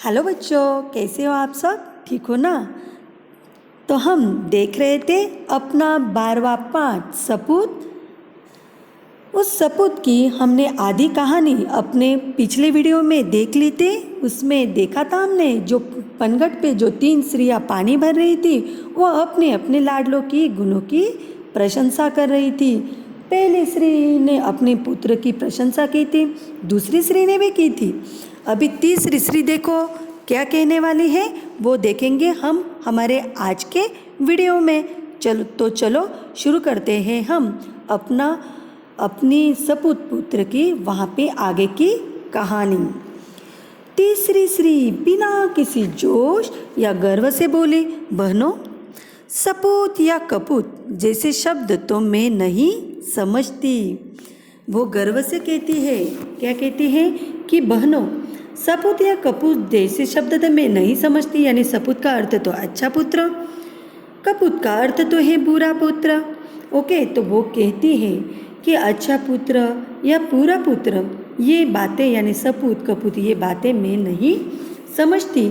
Hello बच्चों, कैसे हो आप सब? ठीक हो ना? तो हम देख रहे थे अपना 12वां पाठ सपूत। उस सपूत की हमने आधी कहानी अपने पिछले वीडियो में देख ली थी। उसमें देखा था हमने जो पनघट पे जो 3 स्त्रियाँ पानी भर रही थी, वो अपने अपने लाडलों की गुणों की प्रशंसा कर रही थी। पहली स्त्री ने अपने पुत्र की प्रशंसा की थी, दूसरी स्त्री ने भी की थी। अभी तीसरी स्त्री देखो क्या कहने वाली है, वो देखेंगे हम हमारे आज के वीडियो में। चलो शुरू करते हैं हम अपनी सपूत पुत्र की वहाँ पे आगे की कहानी। तीसरी स्त्री बिना किसी जोश या गर्व से बोली, बहनों, सपूत या कपूत जैसे शब्द तो मैं नहीं समझती। वो गर्व से कहती है, क्या कहती है कि बहनों, सपूत या कपूत जैसे शब्द तो मैं नहीं समझती। यानी सपूत का अर्थ तो अच्छा पुत्र, कपूत का अर्थ तो है बुरा पुत्र। ओके, तो वो कहती है कि अच्छा पुत्र या पूरा पुत्र, ये बातें यानी सपूत कपूत ये बातें मैं नहीं समझती।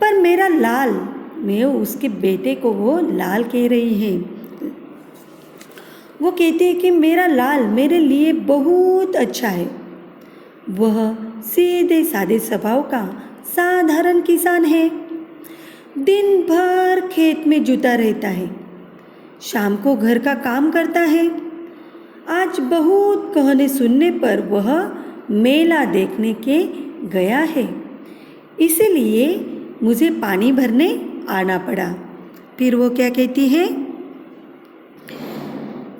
पर मेरा लाल, मैं उसके बेटे को वो लाल कह रही है। वो कहती है कि मेरा लाल मेरे लिए बहुत अच्छा है। वह सीधे सादे स्वभाव का साधारण किसान है। दिन भर खेत में जुटा रहता है, शाम को घर का काम करता है। आज बहुत कहने सुनने पर वह मेला देखने के गया है, इसीलिए मुझे पानी भरने आना पड़ा। फिर वो क्या कहती है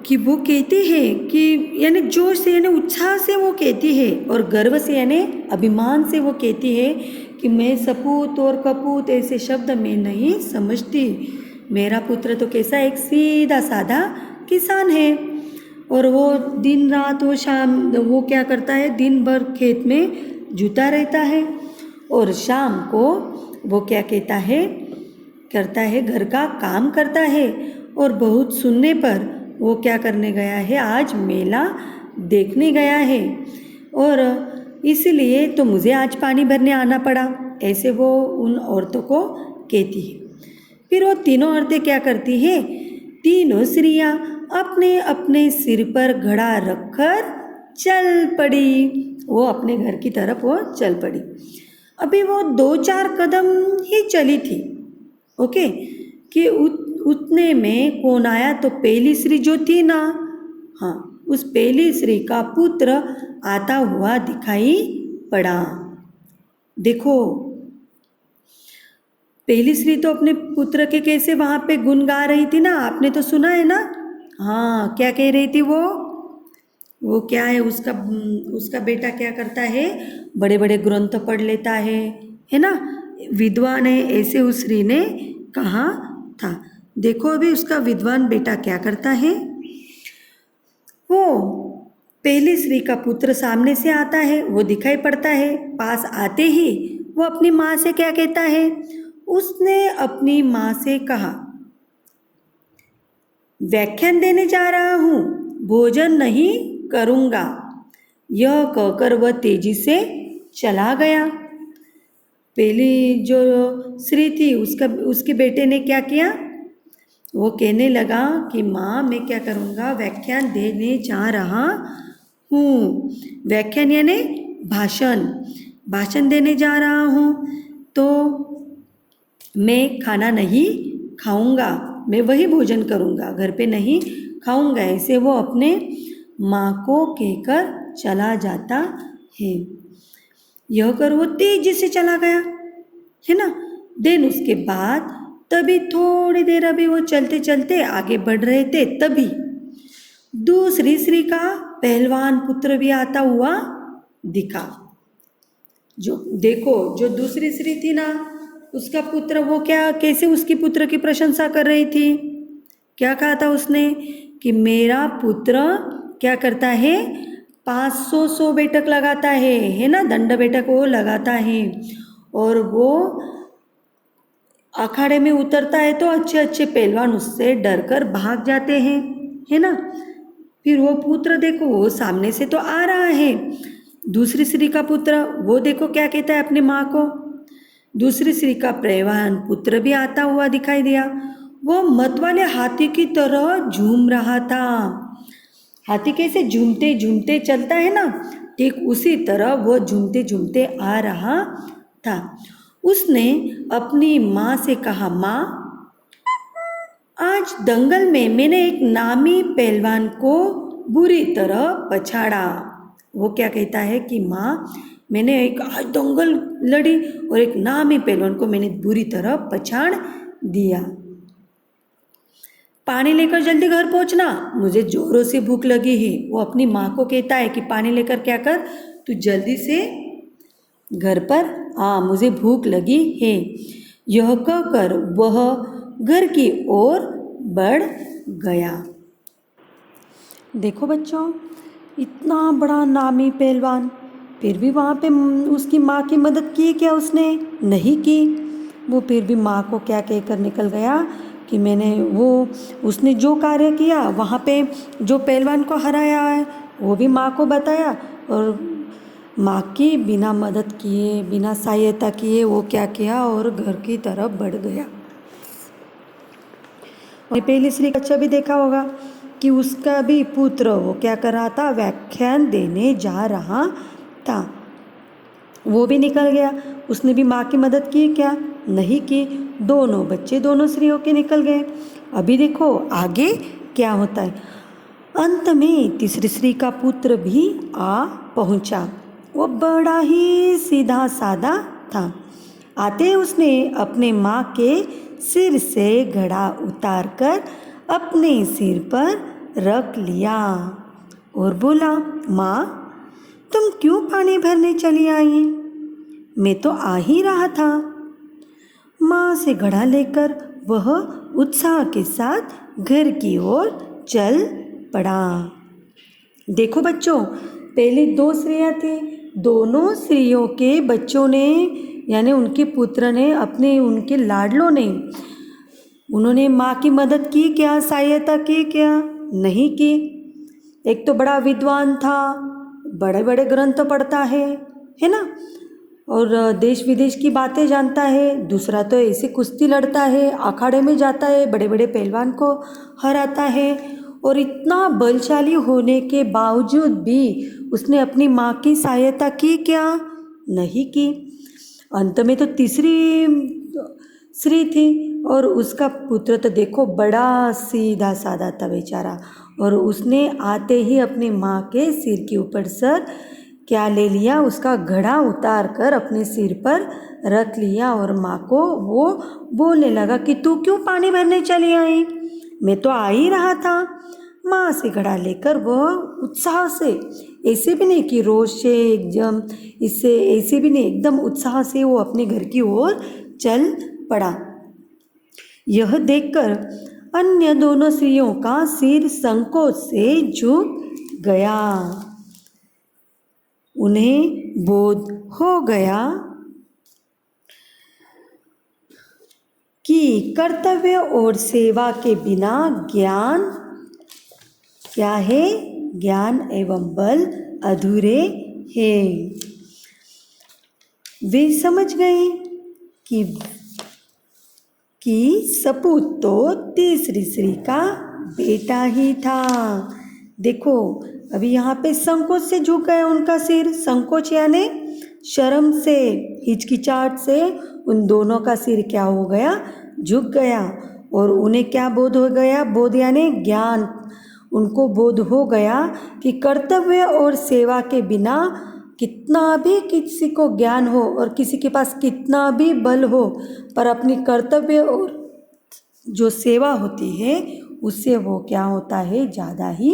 कि वो कहती है कि यानी जोश से यानी उत्साह से वो कहती है और गर्व से यानी अभिमान से वो कहती है कि मैं सपूत और कपूत ऐसे शब्द मैं नहीं समझती। मेरा पुत्र तो कैसा एक सीधा साधा किसान है और वो दिन रात वो क्या करता है, दिन भर खेत में जुटा रहता है और शाम को वो क्या कहता है, करता है, घर का काम करता है। और बहुत सुनने पर वो क्या करने गया है, आज मेला देखने गया है और इसलिए तो मुझे आज पानी भरने आना पड़ा, ऐसे वो उन औरतों को कहती है। फिर वो तीनों औरतें क्या करती है, तीनों स्त्रियाँ अपने अपने सिर पर घड़ा रखकर चल पड़ी। वो अपने घर की तरफ वो चल पड़ी। अभी वो 2-4 कदम ही चली थी, ओके, कि उतने में कौन आया, तो पहली स्त्री जो थी ना, हाँ, उस पहली स्त्री का पुत्र आता हुआ दिखाई पड़ा। देखो, पहली स्त्री तो अपने पुत्र के कैसे वहाँ पे गुण गा रही थी ना, आपने तो सुना है ना। हाँ, क्या कह रही थी वो क्या है, उसका बेटा क्या करता है, बड़े बड़े ग्रंथ पढ़ लेता है ना, विद्वान है, ऐसे उस स्त्री ने कहा था। देखो अभी उसका विद्वान बेटा क्या करता है, वो पहली स्त्री का पुत्र सामने से आता है, वो दिखाई पड़ता है। पास आते ही वो अपनी माँ से क्या कहता है, उसने अपनी माँ से कहा, व्याख्यान देने जा रहा हूँ, भोजन नहीं करूँगा। यह कहकर वह तेजी से चला गया। पहली जो स्त्री थी उसके बेटे ने क्या किया, वो कहने लगा कि माँ मैं क्या करूँगा, व्याख्यान देने जा रहा हूँ। व्याख्यान यानी भाषण देने जा रहा हूँ, तो मैं खाना नहीं खाऊंगा, मैं वही भोजन करूँगा, घर पे नहीं खाऊंगा। ऐसे वो अपने माँ को कहकर चला जाता है। यह कर वो तेजी से चला गया, है ना। देन उसके बाद तभी थोड़ी देर अभी वो चलते चलते आगे बढ़ रहे थे, तभी दूसरी स्त्री का पहलवान पुत्र भी आता हुआ दिखा। जो देखो, जो दूसरी स्त्री थी ना, उसका पुत्र वो क्या कैसे उसकी पुत्र की प्रशंसा कर रही थी। क्या कहा था उसने कि मेरा पुत्र क्या करता है, 500 बैठक लगाता है ना, दंड बैठक वो लगाता है और वो अखाड़े में उतरता है तो अच्छे अच्छे पहलवान उससे डरकर भाग जाते हैं, है ना। फिर वो पुत्र देखो वो सामने से तो आ रहा है, दूसरी स्त्री का पुत्र, वो देखो क्या कहता है अपनी माँ को दूसरी स्त्री का प्रेवान पुत्र भी आता हुआ दिखाई दिया। वो मतवाले हाथी की तरह झूम रहा था। हाथी कैसे झूमते झूमते चलता है ना, ठीक उसी तरह वो झूमते झूमते आ रहा था। उसने अपनी माँ से कहा, माँ, आज दंगल में मैंने एक नामी पहलवान को बुरी तरह पछाड़ा। वो क्या कहता है कि माँ, मैंने एक आज दंगल लड़ी और एक नामी पहलवान को मैंने बुरी तरह पछाड़ दिया। पानी लेकर जल्दी घर पहुंचना, मुझे जोरों से भूख लगी है। वो अपनी माँ को कहता है कि पानी लेकर क्या कर, तू जल्दी से घर पर आ, मुझे भूख लगी है। यह कहकर वह घर की ओर बढ़ गया। देखो बच्चों, इतना बड़ा नामी पहलवान, फिर भी वहाँ पे उसकी माँ की मदद की क्या उसने? नहीं की। वो फिर भी माँ को क्या कहकर निकल गया कि उसने जो कार्य किया वहाँ पे जो पहलवान को हराया है वो भी माँ को बताया, और माँ की बिना मदद किए, बिना सहायता किए वो क्या किया और घर की तरफ बढ़ गया। और पहली स्त्री का बच्चा भी देखा होगा कि उसका भी पुत्र वो क्या कर रहा था, व्याख्यान देने जा रहा था। वो भी निकल गया, उसने भी माँ की मदद की क्या? नहीं की। दोनों बच्चे दोनों स्त्रियों के निकल गए। अभी देखो आगे क्या होता है। अंत में तीसरी स्त्री का पुत्र भी आ पहुँचा। वो बड़ा ही सीधा साधा था। आते उसने अपने माँ के सिर से घड़ा उतार कर अपने सिर पर रख लिया और बोला, माँ, तुम क्यों पानी भरने चली आई? मैं तो आ ही रहा था। माँ से घड़ा लेकर वह उत्साह के साथ घर की ओर चल पड़ा। देखो बच्चों, पहले दो स्त्रियाँ थी, दोनों स्त्रियों के बच्चों ने यानी उनके पुत्र ने उनके लाडलों ने उन्होंने माँ की मदद की क्या, सहायता की क्या? नहीं की। एक तो बड़ा विद्वान था, बड़े बड़े ग्रंथ पढ़ता है ना, और देश विदेश की बातें जानता है। दूसरा तो ऐसे कुश्ती लड़ता है, अखाड़े में जाता है, बड़े बड़े पहलवान को हराता है, और इतना बलशाली होने के बावजूद भी उसने अपनी माँ की सहायता की क्या? नहीं की। अंत में तो तीसरी स्त्री थी और उसका पुत्र तो देखो बड़ा सीधा साधा था बेचारा, और उसने आते ही अपनी माँ के सिर के ऊपर सर क्या ले लिया, उसका घड़ा उतार कर अपने सिर पर रख लिया और माँ को वो बोलने लगा कि तू क्यों पानी भरने चली आई? मैं तो आ ही रहा था। माँ से घड़ा लेकर वह उत्साह से, ऐसे भी नहीं कि रोज से एकदम इससे ऐसे भी नहीं, एकदम उत्साह से वो अपने घर की ओर चल पड़ा। यह देखकर अन्य दोनों स्त्रियों का सिर संकोच से झुक गया। उन्हें बोध हो गया कि कर्तव्य और सेवा के बिना ज्ञान क्या है, ज्ञान एवं बल अधूरे हैं। वे समझ गए कि सपूत तो तीसरी स्त्री का बेटा ही था। देखो अभी यहाँ पे संकोच से झुक गया उनका सिर। संकोच यानी शर्म से, हिचकिचाहट से उन दोनों का सिर क्या हो गया, झुक गया। और उन्हें क्या बोध हो गया? बोध यानी ज्ञान। उनको बोध हो गया कि कर्तव्य और सेवा के बिना कितना भी किसी को ज्ञान हो और किसी के पास कितना भी बल हो, पर अपनी कर्तव्य और जो सेवा होती है उससे वो क्या होता है, ज़्यादा ही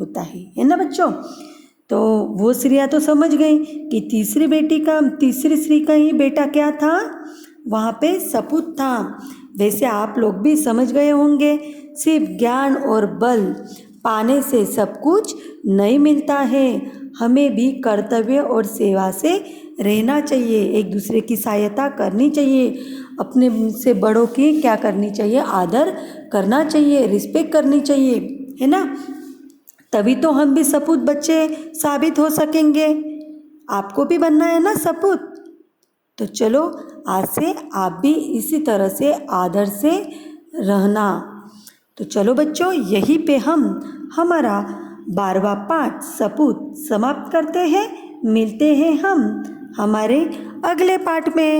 होता है ना बच्चों। तो वो स्त्रियाँ तो समझ गई कि तीसरी स्त्री का ही बेटा क्या था, वहाँ पे सपूत था। वैसे आप लोग भी समझ गए होंगे, सिर्फ ज्ञान और बल पाने से सब कुछ नहीं मिलता है। हमें भी कर्तव्य और सेवा से रहना चाहिए, एक दूसरे की सहायता करनी चाहिए, अपने से बड़ों की क्या करनी चाहिए, आदर करना चाहिए, रिस्पेक्ट करनी चाहिए, है ना। तभी तो हम भी सपूत बच्चे साबित हो सकेंगे। आपको भी बनना है ना सपूत। तो चलो आज से आप भी इसी तरह से आदर से रहना। तो चलो बच्चों, यहीं पे हम हमारा 12वां पाठ सपूत समाप्त करते हैं। मिलते हैं हम हमारे अगले पाठ में।